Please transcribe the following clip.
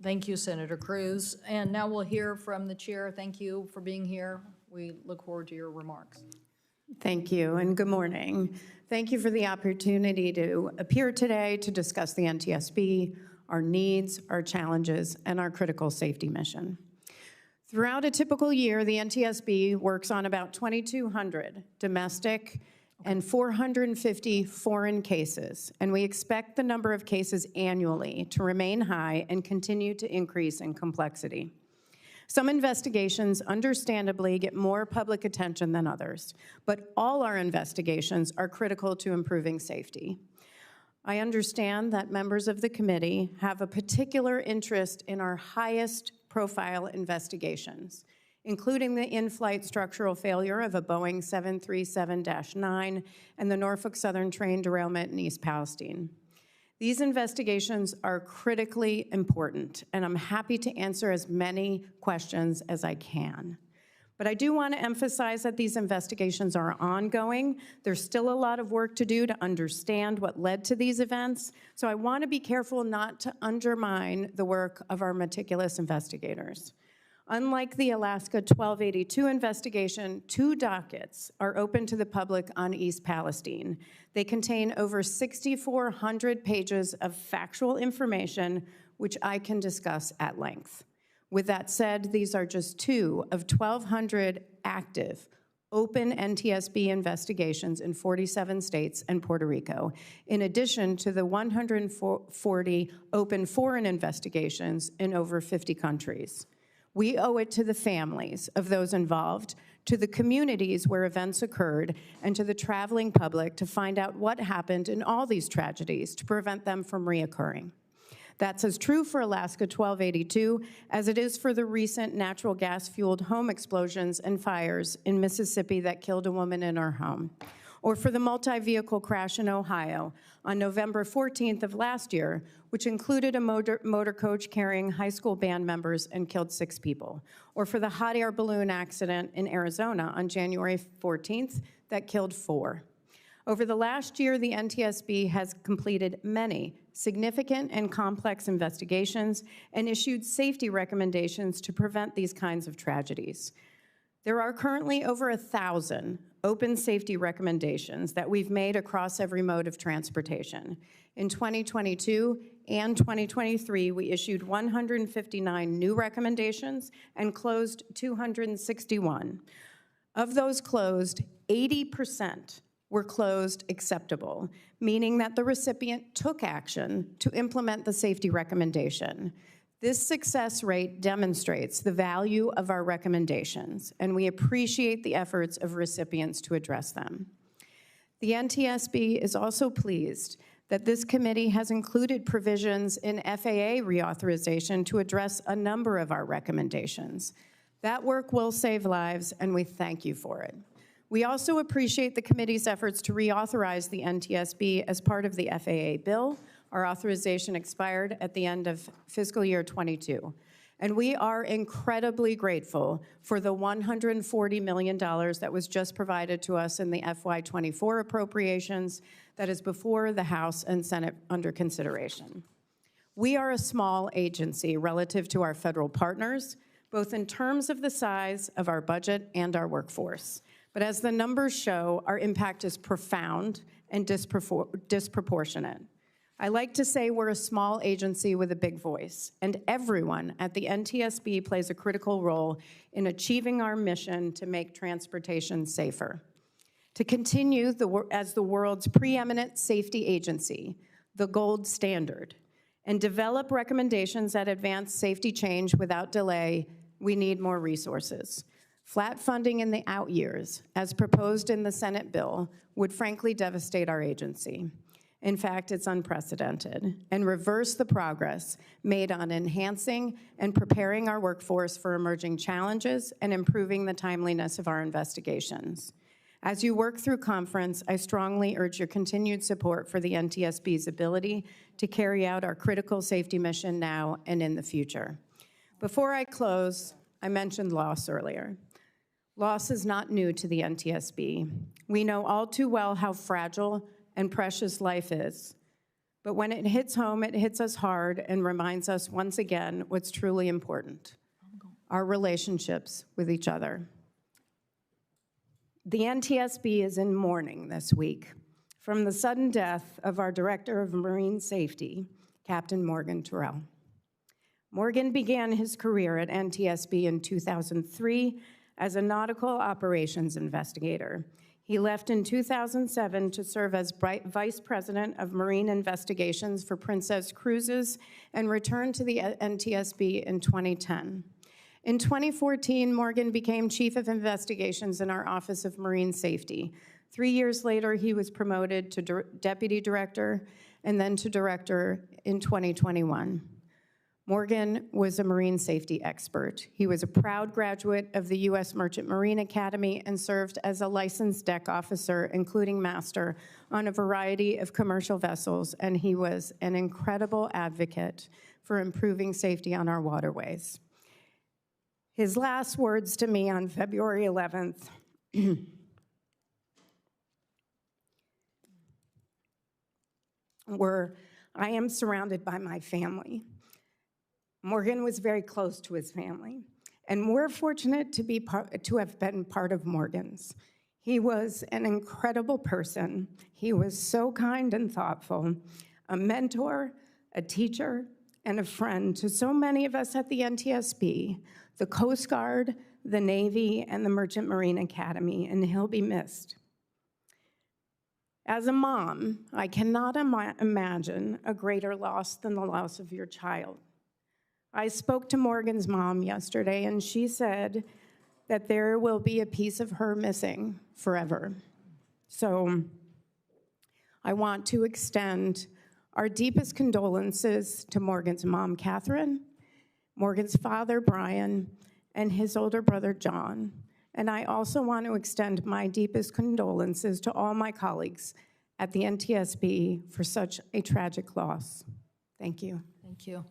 Thank you, Senator Cruz. And now we'll hear from the chair. Thank you for being here. We look forward to your remarks. Thank you, and good morning. Thank you for the opportunity to appear today to discuss the NTSB, our needs, our challenges, and our critical safety mission. Throughout a typical year, the NTSB works on about 2,200 domestic and 450 foreign cases, and we expect the number of cases annually to remain high and continue to increase in complexity. Some investigations understandably get more public attention than others, but all our investigations are critical to improving safety. I understand that members of the committee have a particular interest in our highest profile investigations, including the in-flight structural failure of a Boeing 737-9 and the Norfolk Southern train derailment in East Palestine. These investigations are critically important, and I'm happy to answer as many questions as I can. But I do want to emphasize that these investigations are ongoing. There's still a lot of work to do to understand what led to these events, so I want to be careful not to undermine the work of our meticulous investigators. Unlike the Alaska 1282 investigation, 2 dockets are open to the public on East Palestine. They contain over 6,400 pages of factual information, which I can discuss at length. With that said, these are just 2 of 1,200 active, open NTSB investigations in 47 states and Puerto Rico, in addition to the 140 open foreign investigations in over 50 countries. We owe it to the families of those involved, to the communities where events occurred, and to the traveling public to find out what happened in all these tragedies to prevent them from reoccurring. That's as true for Alaska 1282 as it is for the recent natural gas-fueled home explosions and fires in Mississippi that killed a woman in her home, or for the multi-vehicle crash in Ohio on November 14th of last year, which included a motor coach carrying high school band members and killed 6 people, or for the hot air balloon accident in Arizona on January 14th that killed 4. Over the last year, the NTSB has completed many significant and complex investigations and issued safety recommendations to prevent these kinds of tragedies. There are currently over 1,000 open safety recommendations that we've made across every mode of transportation. In 2022 and 2023, we issued 159 new recommendations and closed 261. Of those closed, 80% were closed acceptable, meaning that the recipient took action to implement the safety recommendation. This success rate demonstrates the value of our recommendations, and we appreciate the efforts of recipients to address them. The NTSB is also pleased that this committee has included provisions in FAA reauthorization to address a number of our recommendations. That work will save lives, and we thank you for it. We also appreciate the committee's efforts to reauthorize the NTSB as part of the FAA bill. Our authorization expired at the end of fiscal year 22. And we are incredibly grateful for the $140 million that was just provided to us in the FY24 appropriations that is before the House and Senate under consideration. We are a small agency relative to our federal partners, both in terms of the size of our budget and our workforce. But as the numbers show, our impact is profound and disproportionate. I like to say we're a small agency with a big voice, and everyone at the NTSB plays a critical role in achieving our mission to make transportation safer. To continue as the world's preeminent safety agency, the gold standard, and develop recommendations that advance safety change without delay, we need more resources. Flat funding in the out years, as proposed in the Senate bill, would frankly devastate our agency. In fact, it's unprecedented, and reverse the progress made on enhancing and preparing our workforce for emerging challenges and improving the timeliness of our investigations. As you work through conference, I strongly urge your continued support for the NTSB's ability to carry out our critical safety mission now and in the future. Before I close, I mentioned loss earlier. Loss is not new to the NTSB. We know all too well how fragile and precious life is. But when it hits home, it hits us hard and reminds us once again what's truly important, our relationships with each other. The NTSB is in mourning this week from the sudden death of our Director of Marine Safety, Captain Morgan Terrell. Morgan began his career at NTSB in 2003 as a nautical operations investigator. He left in 2007 to serve as Vice President of Marine Investigations for Princess Cruises and returned to the NTSB in 2010. In 2014, Morgan became Chief of Investigations in our Office of Marine Safety. 3 years later, he was promoted to Deputy Director and then to Director in 2021. Morgan was a marine safety expert. He was a proud graduate of the U.S. Merchant Marine Academy and served as a licensed deck officer, including master, on a variety of commercial vessels, and he was an incredible advocate for improving safety on our waterways. His last words to me on February 11th were, "I am surrounded by my family." Morgan was very close to his family, and we're fortunate to have been part of Morgan's. He was an incredible person. He was so kind and thoughtful, a mentor, a teacher, and a friend to so many of us at the NTSB, the Coast Guard, the Navy, and the Merchant Marine Academy, and he'll be missed. As a mom, I cannot imagine a greater loss than the loss of your child. I spoke to Morgan's mom yesterday, and she said that there will be a piece of her missing forever. So I want to extend our deepest condolences to Morgan's mom, Catherine, Morgan's father, Brian, and his older brother, John. And I also want to extend my deepest condolences to all my colleagues at the NTSB for such a tragic loss. Thank you. Thank you.